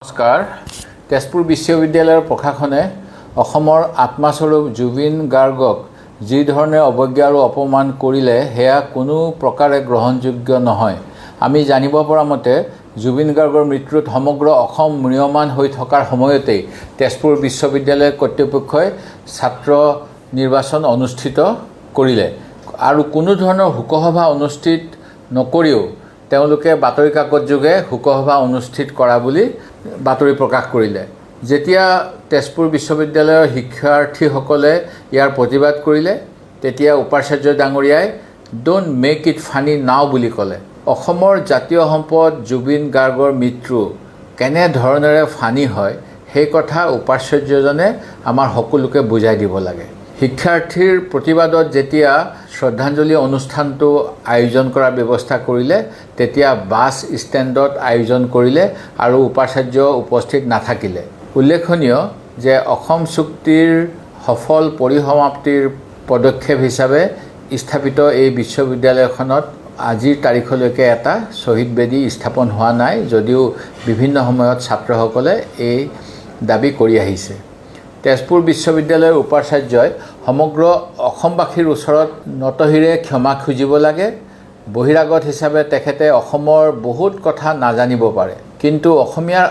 নমস্কাৰ। তেজপুৰ বিশ্ববিদ্যালয়ৰ প্ৰশাসনে অসমৰ আত্মাস্বৰূপ জুবিন গাৰ্গক যি ধৰণে অৱজ্ঞা আৰু অপমান কৰিলে সেয়া কোনো প্ৰকাৰে গ্ৰহণযোগ্য নহয়। আমি জানিব পৰা মতে জুবিন গাৰ্গৰ মৃত্যুত সমগ্ৰ অসম ম্ৰিয়মান হৈ থকাৰ সময়তেই তেজপুৰ বিশ্ববিদ্যালয় কৰ্তৃপক্ষই ছাত্ৰ নিৰ্বাচন অনুষ্ঠিত কৰিলে আৰু কোনো ধৰণৰ শোকসভা অনুষ্ঠিত নকৰিও তেওঁলোকে বাতৰি কাকত যোগে শোকসভা অনুষ্ঠিত কৰা বুলি বাতৰি প্ৰকাশ কৰিলে। যেতিয়া তেজপুৰ বিশ্ববিদ্যালয়ৰ শিক্ষাৰ্থীসকলে ইয়াৰ প্ৰতিবাদ কৰিলে তেতিয়া উপাচাৰ্য ডাঙৰীয়াই ডোণ্ট মেক ইট ফানি নাও বুলি ক'লে। অসমৰ জাতীয় সম্পদ জুবিন গাৰ্গৰ মৃত্যু কেনেধৰণেৰে ফানি হয় সেই কথা উপাচাৰ্যজনে আমাৰ সকলোকে বুজাই দিব লাগে। শিক্ষাৰ্থীৰ প্ৰতিবাদত যেতিয়া শ্ৰদ্ধাঞ্জলি অনুষ্ঠানটো আয়োজন কৰাৰ ব্যৱস্থা কৰিলে তেতিয়া বাছ ষ্টেণ্ডত আয়োজন কৰিলে আৰু উপাচাৰ্য উপস্থিত নাথাকিলে। উল্লেখনীয় যে অসম চুক্তিৰ সফল পৰিসমাপ্তিৰ পদক্ষেপ হিচাপে স্থাপিত এই বিশ্ববিদ্যালয়খনত আজিৰ তাৰিখলৈকে এটা শ্বহীদ বেদী স্থাপন হোৱা নাই, যদিও বিভিন্ন সময়ত ছাত্ৰসকলে এই দাবী কৰি আহিছে। তেজপুৰ বিশ্ববিদ্যালয়ৰ উপাচাৰ্যই সমগ্ৰ অসমবাসীৰ ওচৰত নতশিৰে ক্ষমা খুজিব লাগে। বহিৰাগত হিচাপে তেখেতে অসমৰ বহুত কথা নাজানিব পাৰে, কিন্তু অসমীয়াৰ